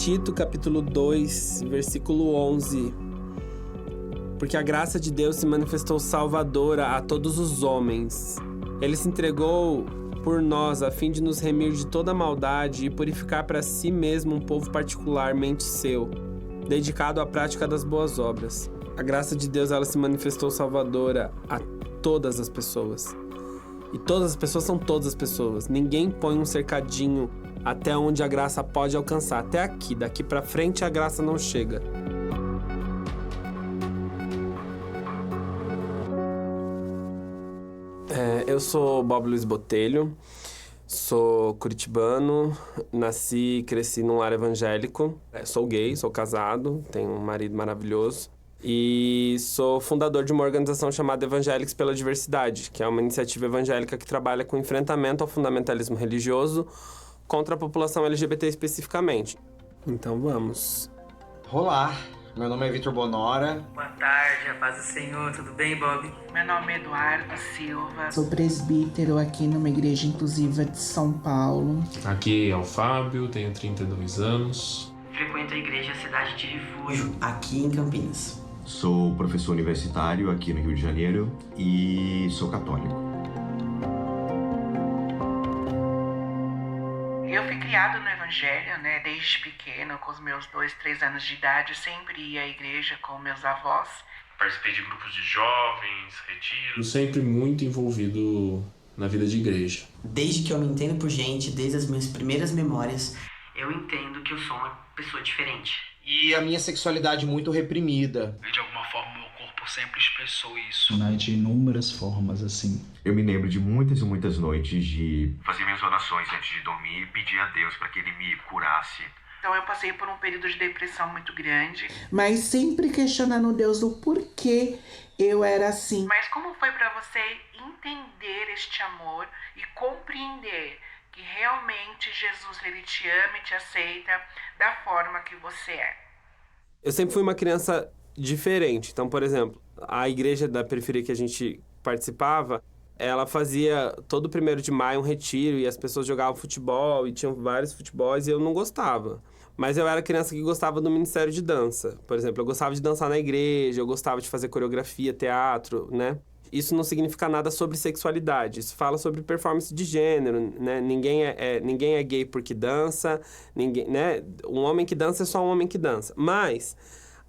Tito, capítulo 2, versículo 11. Porque a graça de Deus se manifestou salvadora a todos os homens. Ele se entregou por nós a fim de nos remir de toda maldade e purificar para si mesmo um povo particularmente seu, dedicado à prática das boas obras. A graça de Deus, ela se manifestou salvadora a todas as pessoas. E todas as pessoas são todas as pessoas. Ninguém põe um cercadinho até onde a graça pode alcançar. Até aqui, daqui pra frente a graça não chega. Eu sou Bob Luiz Botelho, sou curitibano, nasci e cresci num lar evangélico. Sou gay, sou casado, tenho um marido maravilhoso. E sou fundador de uma organização chamada Evangélicos pela Diversidade, que é uma iniciativa evangélica que trabalha com enfrentamento ao fundamentalismo religioso contra a população LGBT especificamente. Então vamos. Olá, meu nome é Vitor Bonora. Boa tarde, a paz do Senhor, tudo bem, Bob? Meu nome é Eduardo Silva. Sou presbítero aqui numa igreja inclusiva de São Paulo. Aqui é o Fábio, tenho 32 anos. Frequento a igreja Cidade de Refúgio, aqui em Campinas. Sou professor universitário aqui no Rio de Janeiro e sou católico. Eu fui criado no Evangelho, desde pequeno, com os meus 2, 3 anos de idade, eu sempre ia à igreja com meus avós. Participei de grupos de jovens, retiros. Sempre muito envolvido na vida de igreja. Desde que eu me entendo por gente, desde as minhas primeiras memórias, eu entendo que eu sou uma pessoa diferente. E a minha sexualidade muito reprimida. De alguma forma, meu corpo sempre expressou isso. De inúmeras formas, assim. Eu me lembro de muitas e muitas noites de fazer minhas orações antes de dormir e pedir a Deus para que Ele me curasse. Então eu passei por um período de depressão muito grande. Mas sempre questionando Deus o porquê eu era assim. Mas como foi para você entender este amor e compreender que realmente Jesus, Ele te ama e te aceita da forma que você é? Eu sempre fui uma criança diferente. Então, por exemplo, a igreja da periferia que a gente participava, ela fazia todo 1º de maio um retiro e as pessoas jogavam futebol e tinham vários futebols e eu não gostava. Mas eu era criança que gostava do ministério de dança. Por exemplo, eu gostava de dançar na igreja, eu gostava de fazer coreografia, teatro, né? Isso não significa nada sobre sexualidade. Isso fala sobre performance de gênero, né? Ninguém é gay porque dança, ninguém, né? Um homem que dança é só um homem que dança. Mas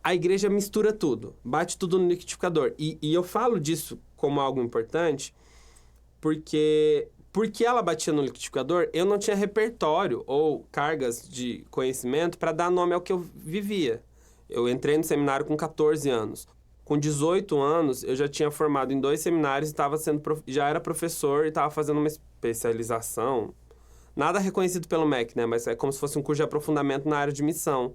a igreja mistura tudo, bate tudo no liquidificador. E eu falo disso como algo importante porque ela batia no liquidificador, eu não tinha repertório ou cargas de conhecimento para dar nome ao que eu vivia. Eu entrei no seminário com 14 anos. Com 18 anos, eu já tinha formado em 2 seminários e já era professor e estava fazendo uma especialização. Nada reconhecido pelo MEC, né? Mas é como se fosse um curso de aprofundamento na área de missão.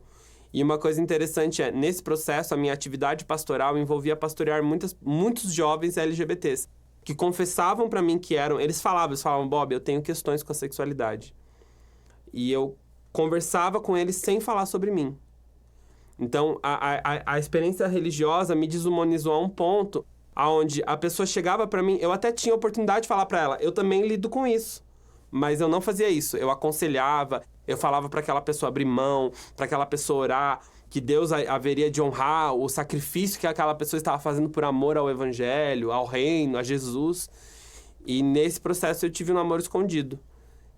E uma coisa interessante é, nesse processo, a minha atividade pastoral envolvia pastorear muitos jovens LGBTs, que confessavam para mim que eram... Eles falavam, Bob, eu tenho questões com a sexualidade. E eu conversava com eles sem falar sobre mim. Então, a experiência religiosa me desumanizou a um ponto onde a pessoa chegava para mim, eu até tinha a oportunidade de falar para ela, eu também lido com isso, mas eu não fazia isso. Eu aconselhava, eu falava para aquela pessoa abrir mão, para aquela pessoa orar, que Deus haveria de honrar o sacrifício que aquela pessoa estava fazendo por amor ao evangelho, ao reino, a Jesus. E nesse processo eu tive um namoro escondido.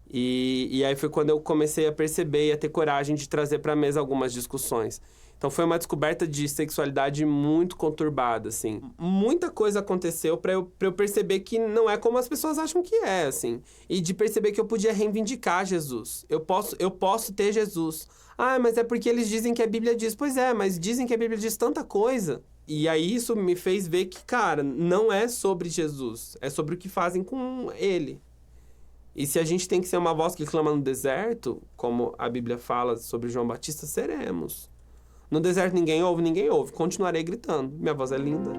E aí foi quando eu comecei a perceber e a ter coragem de trazer para a mesa algumas discussões. Então foi uma descoberta de sexualidade muito conturbada, assim. Muita coisa aconteceu para eu perceber que não é como as pessoas acham que é, assim. E de perceber que eu podia reivindicar Jesus. Eu posso ter Jesus. Ah, mas é porque eles dizem que a Bíblia diz. Pois é, mas dizem que a Bíblia diz tanta coisa. E aí isso me fez ver que, cara, não é sobre Jesus. É sobre o que fazem com ele. E se a gente tem que ser uma voz que clama no deserto, como a Bíblia fala sobre João Batista, seremos. No deserto ninguém ouve. Continuarei gritando. Minha voz é linda.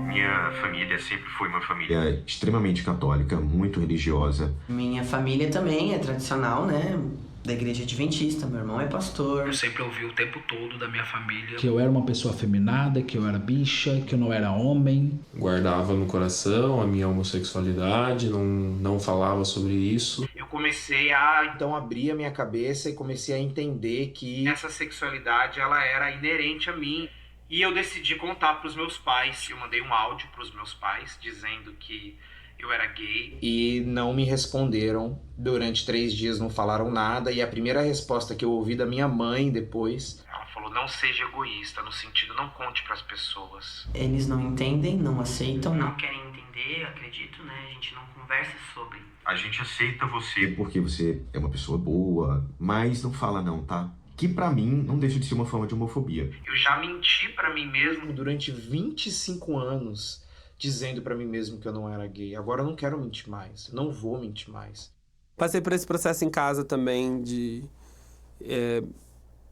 Minha família sempre foi uma família extremamente católica, muito religiosa. Minha família também é tradicional, né? da igreja adventista, meu irmão é pastor. Eu sempre ouvi o tempo todo da minha família Que eu era uma pessoa afeminada, que eu era bicha, que eu não era homem. Guardava no coração a minha homossexualidade, não falava sobre isso. Eu comecei a, então, abrir a minha cabeça e comecei a entender que essa sexualidade, ela era inerente a mim. E eu decidi contar pros meus pais. Eu mandei um áudio pros meus pais, dizendo que eu era gay. E não me responderam. Durante 3 dias não falaram nada. E a primeira resposta que eu ouvi da minha mãe depois, ela falou: não seja egoísta, no sentido, não conte pras pessoas. Eles não entendem, não aceitam, Não querem entender, acredito, né? A gente não conversa sobre. A gente aceita você. Porque você é uma pessoa boa, mas não fala não, tá? Que pra mim não deixa de ser uma forma de homofobia. Eu já menti pra mim mesmo durante 25 anos, dizendo pra mim mesmo que eu não era gay. Agora eu não quero mentir mais, não vou mentir mais. Passei por esse processo em casa também de...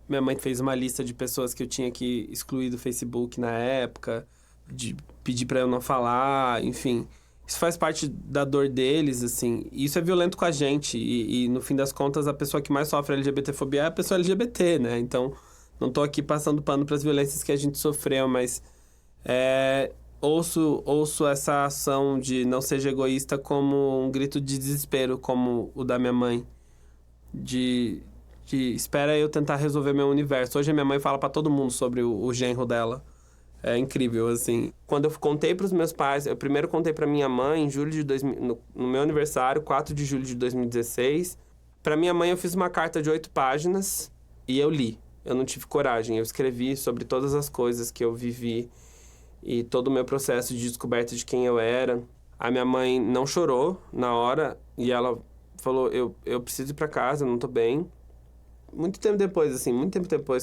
minha mãe fez uma lista de pessoas que eu tinha que excluir do Facebook na época, de pedir pra eu não falar, enfim. Isso faz parte da dor deles, assim. E isso é violento com a gente. E no fim das contas, a pessoa que mais sofre LGBTfobia é a pessoa LGBT, né? Então, não tô aqui passando pano pras violências que a gente sofreu, mas... Ouço essa ação de não seja egoísta como um grito de desespero, como o da minha mãe. De espera eu tentar resolver meu universo. Hoje a minha mãe fala pra todo mundo sobre o genro dela. É incrível, assim. Quando eu contei pros meus pais, eu primeiro contei pra minha mãe em julho de 2000, no meu aniversário, 4 de julho de 2016. Pra minha mãe eu fiz uma carta de 8 páginas e eu li. Eu não tive coragem. Eu escrevi sobre todas as coisas que eu vivi e todo o meu processo de descoberta de quem eu era. A minha mãe não chorou na hora e ela falou: eu preciso ir pra casa, eu não tô bem. Muito tempo depois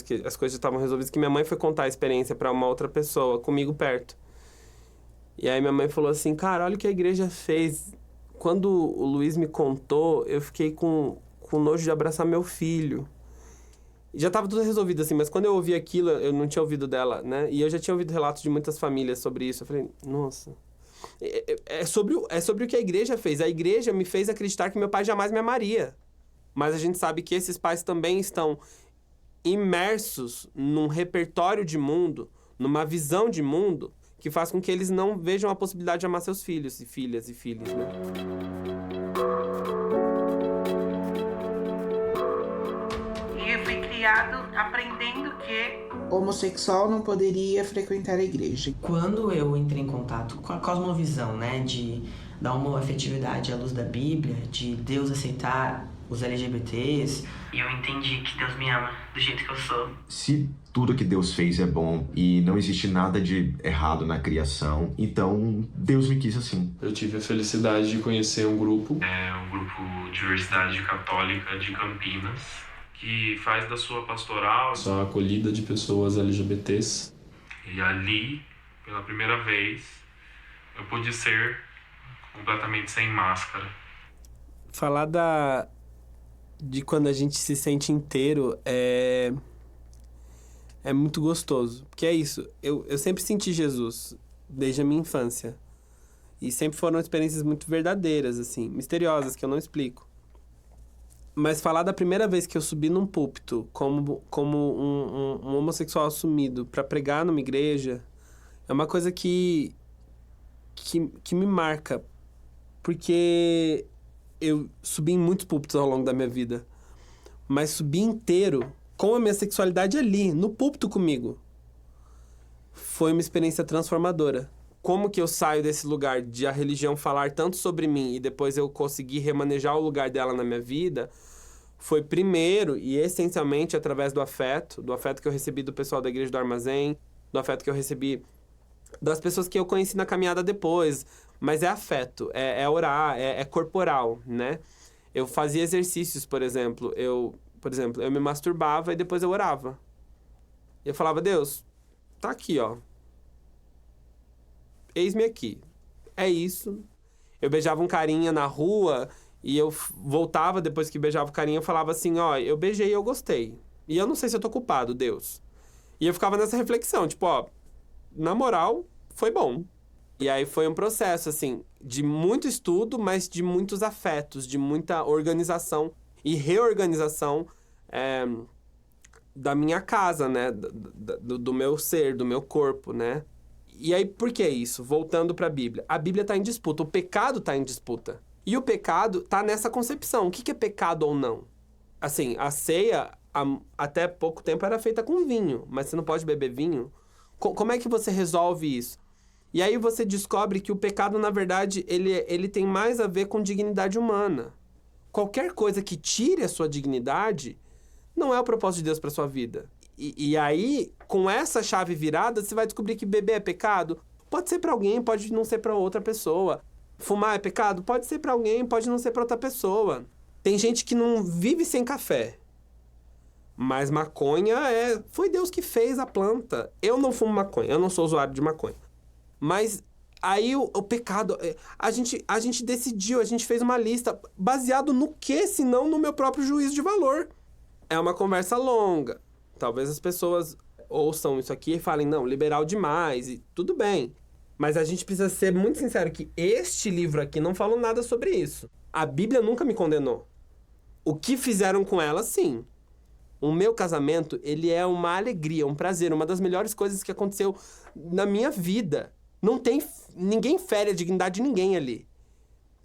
que as coisas já estavam resolvidas, que minha mãe foi contar a experiência pra uma outra pessoa, comigo perto. E aí minha mãe falou assim: cara, olha o que a igreja fez. Quando o Luiz me contou, eu fiquei com nojo de abraçar meu filho. Já tava tudo resolvido, assim, mas quando eu ouvi aquilo, eu não tinha ouvido dela, né? E eu já tinha ouvido relatos de muitas famílias sobre isso. Eu falei, nossa... É sobre o que a igreja fez. A igreja me fez acreditar que meu pai jamais me amaria. Mas a gente sabe que esses pais também estão imersos num repertório de mundo, numa visão de mundo, que faz com que eles não vejam a possibilidade de amar seus filhos e filhas e filhos, né? E eu fui criado aprendendo que homossexual não poderia frequentar a igreja. Quando eu entrei em contato com a cosmovisão, né, da homoafetividade à luz da Bíblia, de Deus aceitar os LGBTs... E eu entendi que Deus me ama do jeito que eu sou. Se tudo que Deus fez é bom e não existe nada de errado na criação, então Deus me quis assim. Eu tive a felicidade de conhecer um grupo. Um grupo de Universidade Católica de Campinas, que faz da sua pastoral só a acolhida de pessoas LGBTs. E ali, pela primeira vez, eu pude ser completamente sem máscara. Falar de quando a gente se sente inteiro é muito gostoso. Porque é isso, eu sempre senti Jesus desde a minha infância. E sempre foram experiências muito verdadeiras, assim, misteriosas, que eu não explico. Mas falar da primeira vez que eu subi num púlpito como um homossexual assumido pra pregar numa igreja é uma coisa que me marca. Porque eu subi em muitos púlpitos ao longo da minha vida. Mas subi inteiro, com a minha sexualidade ali, no púlpito comigo. Foi uma experiência transformadora. Como que eu saio desse lugar de a religião falar tanto sobre mim e depois eu conseguir remanejar o lugar dela na minha vida, foi primeiro e essencialmente através do afeto que eu recebi do pessoal da Igreja do Armazém, do afeto que eu recebi das pessoas que eu conheci na caminhada depois. Mas é afeto, é orar, é corporal, né? Eu fazia exercícios, por exemplo, eu me masturbava e depois eu orava. Eu falava, Deus, tá aqui, ó. Eis-me aqui. É isso. Eu beijava um carinha na rua e eu voltava depois que beijava o carinha, eu falava assim, ó, eu beijei e eu gostei. E eu não sei se eu tô culpado, Deus. E eu ficava nessa reflexão, tipo, ó, na moral, foi bom. E aí foi um processo, assim, de muito estudo, mas de muitos afetos, de muita organização. e reorganização da minha casa, né? Do meu ser, do meu corpo, né? E aí, por que isso? Voltando para a Bíblia. A Bíblia está em disputa, o pecado está em disputa. E o pecado está nessa concepção. O que é pecado ou não? Assim, a ceia, até pouco tempo, era feita com vinho, mas você não pode beber vinho. Como é que você resolve isso? E aí você descobre que o pecado, na verdade, ele tem mais a ver com dignidade humana. Qualquer coisa que tire a sua dignidade não é o propósito de Deus para sua vida. E aí, com essa chave virada, você vai descobrir que beber é pecado. Pode ser para alguém, pode não ser para outra pessoa. Fumar é pecado? Pode ser para alguém, pode não ser para outra pessoa. Tem gente que não vive sem café. Mas maconha foi Deus que fez a planta. Eu não fumo maconha, eu não sou usuário de maconha. Mas aí o pecado... A gente decidiu, a gente fez uma lista. Baseado no quê, se não no meu próprio juízo de valor? É uma conversa longa. Talvez as pessoas ouçam isso aqui e falem, não, liberal demais, e tudo bem. Mas a gente precisa ser muito sincero que este livro aqui não fala nada sobre isso. A Bíblia nunca me condenou. O que fizeram com ela, sim. O meu casamento, ele é uma alegria, um prazer, uma das melhores coisas que aconteceu na minha vida. Ninguém fere a dignidade de ninguém ali.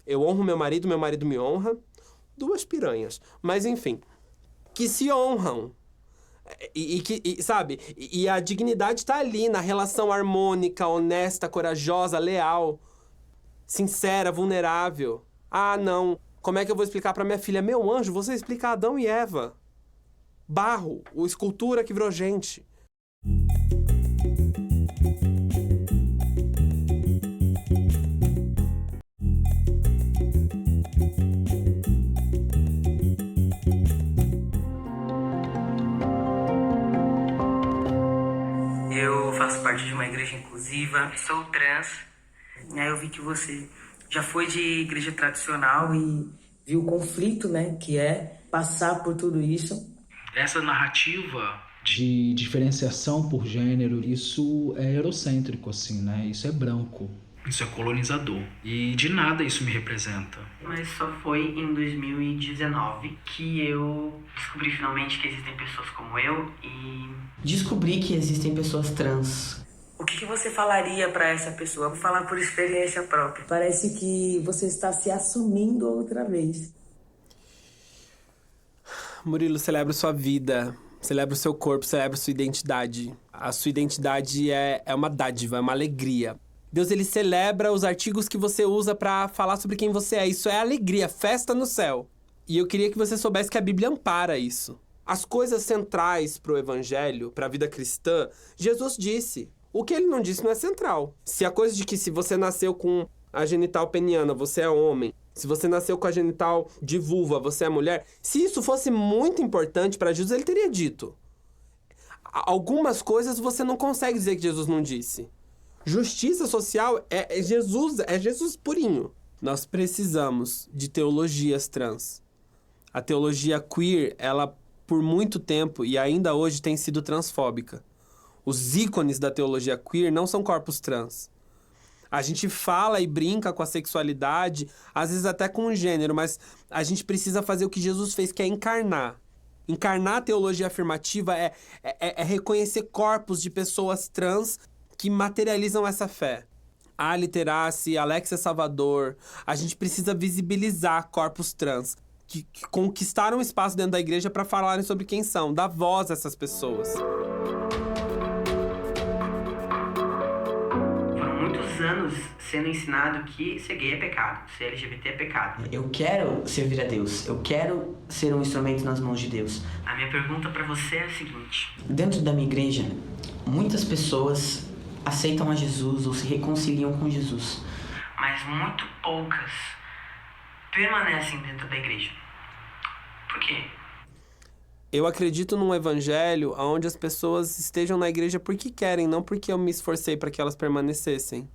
Eu honro meu marido me honra. 2 piranhas. Mas, enfim, que se honram. Sabe? E a dignidade está ali, na relação harmônica, honesta, corajosa, leal, sincera, vulnerável. Ah, não. Como é que eu vou explicar para minha filha? Meu anjo, você explica Adão e Eva. Barro, escultura que virou gente. Eu faço parte de uma igreja inclusiva, sou trans. Aí eu vi que você já foi de igreja tradicional e viu o conflito, né, que é passar por tudo isso. Essa narrativa de diferenciação por gênero, isso é eurocêntrico, assim, né? Isso é branco. Isso é colonizador. E de nada isso me representa. Mas só foi em 2019 que eu descobri finalmente que existem pessoas como eu e... Descobri que existem pessoas trans. O que você falaria para essa pessoa? Vou falar por experiência própria. Parece que você está se assumindo outra vez. Murilo, celebra sua vida, celebra o seu corpo, celebra sua identidade. A sua identidade é uma dádiva, é uma alegria. Deus, ele celebra os artigos que você usa para falar sobre quem você é. Isso é alegria, festa no céu. E eu queria que você soubesse que a Bíblia ampara isso. As coisas centrais para o evangelho, para a vida cristã, Jesus disse. O que ele não disse não é central. Se a coisa de que se você nasceu com a genital peniana, você é homem. Se você nasceu com a genital de vulva, você é mulher. Se isso fosse muito importante para Jesus, ele teria dito. Algumas coisas você não consegue dizer que Jesus não disse. Justiça social é Jesus purinho. Nós precisamos de teologias trans. A teologia queer, ela por muito tempo e ainda hoje tem sido transfóbica. Os ícones da teologia queer não são corpos trans. A gente fala e brinca com a sexualidade, às vezes até com o gênero, mas a gente precisa fazer o que Jesus fez, que é encarnar. Encarnar a teologia afirmativa é reconhecer corpos de pessoas trans que materializam essa fé. A Literace, Alexia Salvador, a gente precisa visibilizar corpos trans que conquistaram espaço dentro da igreja para falarem sobre quem são, dar voz a essas pessoas. Foram muitos anos sendo ensinado que ser gay é pecado, ser LGBT é pecado. Eu quero servir a Deus, eu quero ser um instrumento nas mãos de Deus. A minha pergunta para você é a seguinte. Dentro da minha igreja, muitas pessoas aceitam a Jesus ou se reconciliam com Jesus. Mas muito poucas permanecem dentro da igreja. Por quê? Eu acredito num evangelho onde as pessoas estejam na igreja porque querem, não porque eu me esforcei para que elas permanecessem.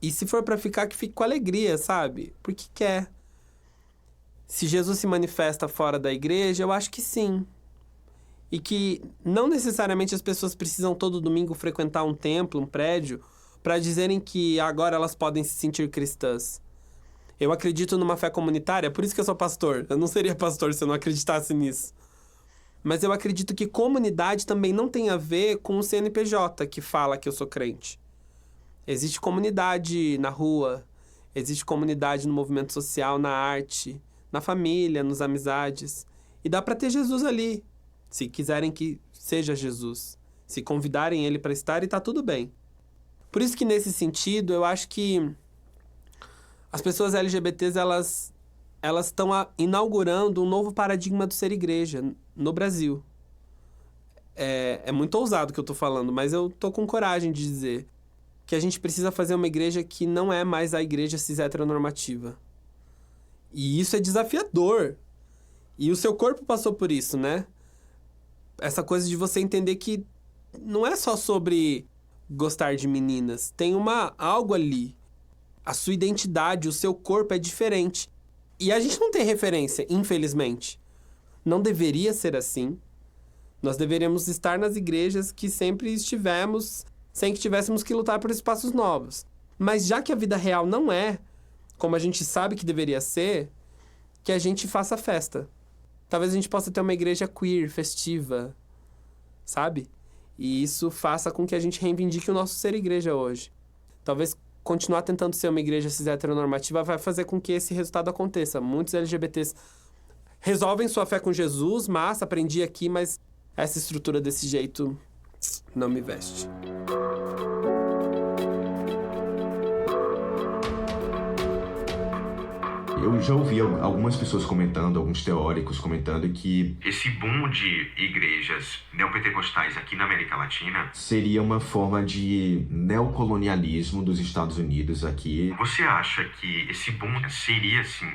E se for para ficar, que fique com alegria, sabe? Porque quer. Se Jesus se manifesta fora da igreja, eu acho que sim. E que não necessariamente as pessoas precisam todo domingo frequentar um templo, um prédio, para dizerem que agora elas podem se sentir cristãs. Eu acredito numa fé comunitária, por isso que eu sou pastor. Eu não seria pastor se eu não acreditasse nisso. Mas eu acredito que comunidade também não tem a ver com o CNPJ que fala que eu sou crente. Existe comunidade na rua, existe comunidade no movimento social, na arte, na família, nas amizades. E dá para ter Jesus ali, se quiserem que seja Jesus. Se convidarem ele para estar, e tá tudo bem. Por isso que, nesse sentido, eu acho que as pessoas LGBTs, elas estão inaugurando um novo paradigma do ser igreja no Brasil. É muito ousado o que eu tô falando, mas eu tô com coragem de dizer que a gente precisa fazer uma igreja que não é mais a igreja cis heteronormativa. E isso é desafiador. E o seu corpo passou por isso, né? Essa coisa de você entender que não é só sobre gostar de meninas. Tem algo ali. A sua identidade, o seu corpo é diferente. E a gente não tem referência, infelizmente. Não deveria ser assim. Nós deveríamos estar nas igrejas que sempre estivemos, sem que tivéssemos que lutar por espaços novos. Mas já que a vida real não é como a gente sabe que deveria ser, que a gente faça festa. Talvez a gente possa ter uma igreja queer, festiva, sabe? E isso faça com que a gente reivindique o nosso ser igreja hoje. Talvez continuar tentando ser uma igreja cis heteronormativa vai fazer com que esse resultado aconteça. Muitos LGBTs resolvem sua fé com Jesus, massa, aprendi aqui, mas essa estrutura desse jeito não me veste. Eu já ouvi algumas pessoas comentando, alguns teóricos comentando que esse boom de igrejas neopentecostais aqui na América Latina seria uma forma de neocolonialismo dos Estados Unidos aqui. Você acha que esse boom seria, assim,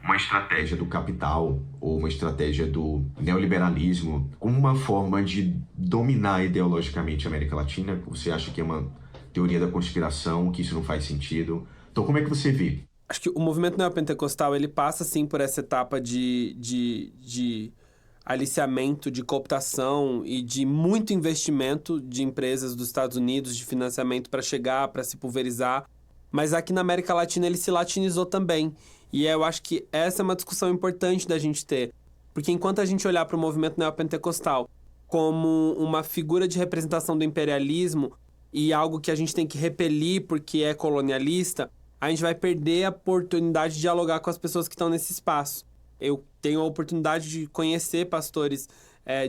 uma estratégia do capital ou uma estratégia do neoliberalismo, uma forma de dominar ideologicamente a América Latina? Você acha que é uma teoria da conspiração, que isso não faz sentido? Então, como é que você vê? Acho que o movimento neopentecostal, ele passa, sim, por essa etapa de aliciamento, de cooptação e de muito investimento de empresas dos Estados Unidos, de financiamento para chegar, para se pulverizar. Mas aqui na América Latina ele se latinizou também. E eu acho que essa é uma discussão importante da gente ter. Porque enquanto a gente olhar para o movimento neopentecostal como uma figura de representação do imperialismo e algo que a gente tem que repelir porque é colonialista, a gente vai perder a oportunidade de dialogar com as pessoas que estão nesse espaço. Eu tenho a oportunidade de conhecer pastores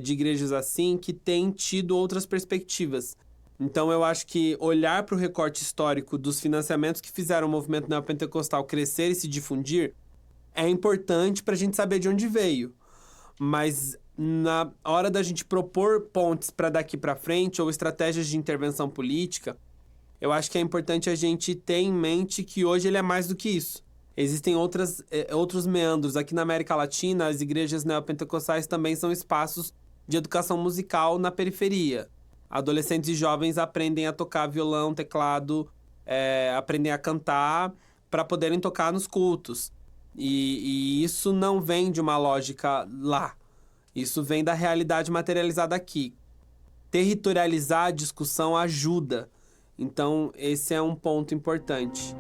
de igrejas assim que têm tido outras perspectivas. Então, eu acho que olhar para o recorte histórico dos financiamentos que fizeram o movimento neopentecostal crescer e se difundir é importante para a gente saber de onde veio. Mas, na hora da gente propor pontes para daqui para frente ou estratégias de intervenção política, eu acho que é importante a gente ter em mente que hoje ele é mais do que isso. Existem outros meandros. Aqui na América Latina, as igrejas neopentecostais também são espaços de educação musical na periferia. Adolescentes e jovens aprendem a tocar violão, teclado, aprendem a cantar para poderem tocar nos cultos. E isso não vem de uma lógica lá. Isso vem da realidade materializada aqui. Territorializar a discussão ajuda. Então, esse é um ponto importante.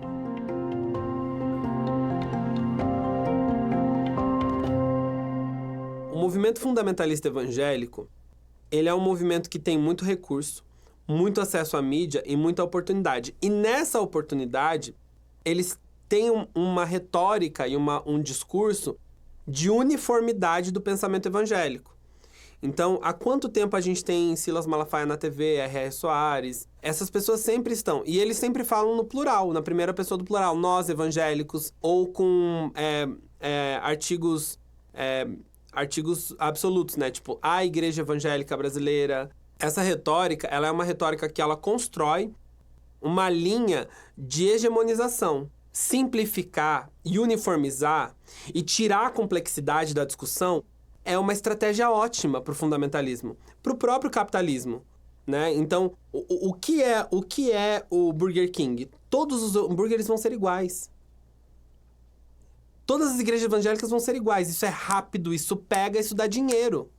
O movimento fundamentalista evangélico, ele é um movimento que tem muito recurso, muito acesso à mídia e muita oportunidade. E nessa oportunidade, eles têm uma retórica e um discurso de uniformidade do pensamento evangélico. Então, há quanto tempo a gente tem Silas Malafaia na TV, R.R. Soares? Essas pessoas sempre estão. E eles sempre falam no plural, na primeira pessoa do plural. Nós, evangélicos, ou com artigos absolutos, né? Tipo, a Igreja Evangélica Brasileira. Essa retórica, ela é uma retórica que ela constrói uma linha de hegemonização. Simplificar e uniformizar e tirar a complexidade da discussão é uma estratégia ótima para o fundamentalismo, para o próprio capitalismo, né? Então, o que é o Burger King? Todos os hambúrgueres vão ser iguais. Todas as igrejas evangélicas vão ser iguais. Isso é rápido, isso pega, isso dá dinheiro.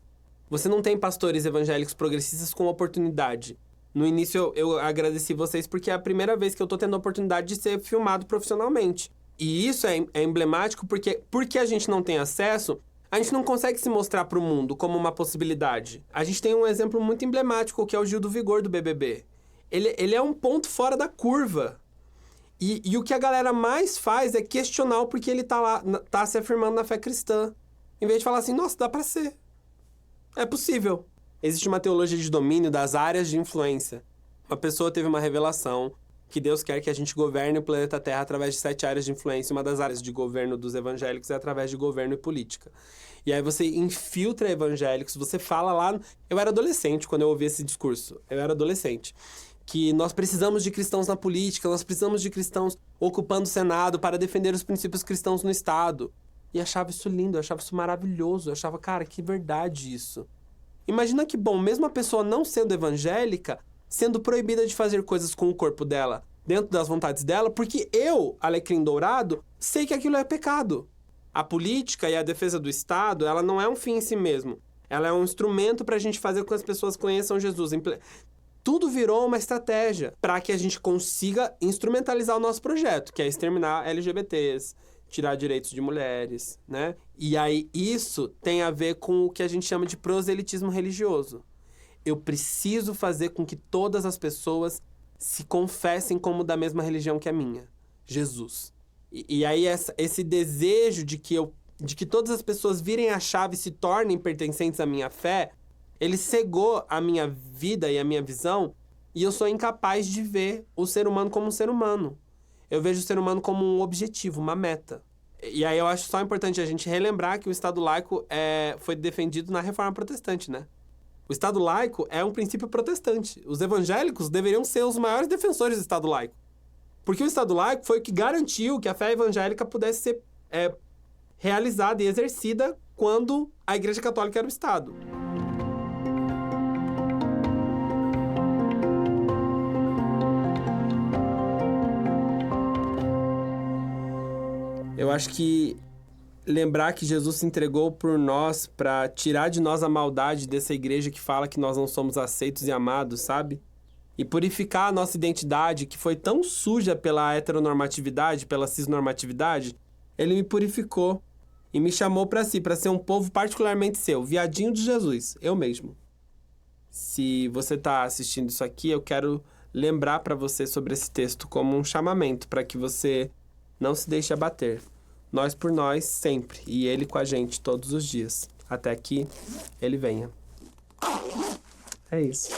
Você não tem pastores evangélicos progressistas com oportunidade. No início, eu agradeci vocês porque é a primeira vez que eu tô tendo a oportunidade de ser filmado profissionalmente. E isso é emblemático porque a gente não tem acesso, a gente não consegue se mostrar para o mundo como uma possibilidade. A gente tem um exemplo muito emblemático, que é o Gil do Vigor do BBB. Ele é um ponto fora da curva. E o que a galera mais faz é questionar o porquê ele tá lá, tá se afirmando na fé cristã. Em vez de falar assim, nossa, dá pra ser. É possível. Existe uma teologia de domínio das áreas de influência. Uma pessoa teve uma revelação que Deus quer que a gente governe o planeta Terra através de 7 áreas de influência. Uma das áreas de governo dos evangélicos é através de governo e política. E aí você infiltra evangélicos, você fala lá... Eu era adolescente quando eu ouvi esse discurso. Eu era adolescente. Que nós precisamos de cristãos na política, nós precisamos de cristãos ocupando o Senado para defender os princípios cristãos no Estado. E achava isso lindo, eu achava isso maravilhoso. Eu achava, cara, que verdade isso. Imagina que bom, mesmo a pessoa não sendo evangélica, sendo proibida de fazer coisas com o corpo dela, dentro das vontades dela, porque eu, Alecrim Dourado, sei que aquilo é pecado. A política e a defesa do Estado, ela não é um fim em si mesmo. Ela é um instrumento para a gente fazer com que as pessoas conheçam Jesus. Tudo virou uma estratégia para que a gente consiga instrumentalizar o nosso projeto, que é exterminar LGBTs, tirar direitos de mulheres, né? E aí isso tem a ver com o que a gente chama de proselitismo religioso. Eu preciso fazer com que todas as pessoas se confessem como da mesma religião que a minha, Jesus. E aí esse desejo de que todas as pessoas virem a chave e se tornem pertencentes à minha fé, ele cegou a minha vida e a minha visão, e eu sou incapaz de ver o ser humano como um ser humano. Eu vejo o ser humano como um objetivo, uma meta. E aí eu acho só importante a gente relembrar que o Estado laico foi defendido na Reforma Protestante, né? O Estado laico é um princípio protestante. Os evangélicos deveriam ser os maiores defensores do Estado laico. Porque o Estado laico foi o que garantiu que a fé evangélica pudesse ser realizada e exercida quando a Igreja Católica era o Estado. Eu acho que lembrar que Jesus se entregou por nós para tirar de nós a maldade dessa igreja que fala que nós não somos aceitos e amados, sabe? E purificar a nossa identidade, que foi tão suja pela heteronormatividade, pela cisnormatividade, ele me purificou e me chamou para si, para ser um povo particularmente seu, viadinho de Jesus, eu mesmo. Se você está assistindo isso aqui, eu quero lembrar para você sobre esse texto como um chamamento para que você não se deixe abater. Nós por nós, sempre. E Ele com a gente, todos os dias. Até que Ele venha. É isso.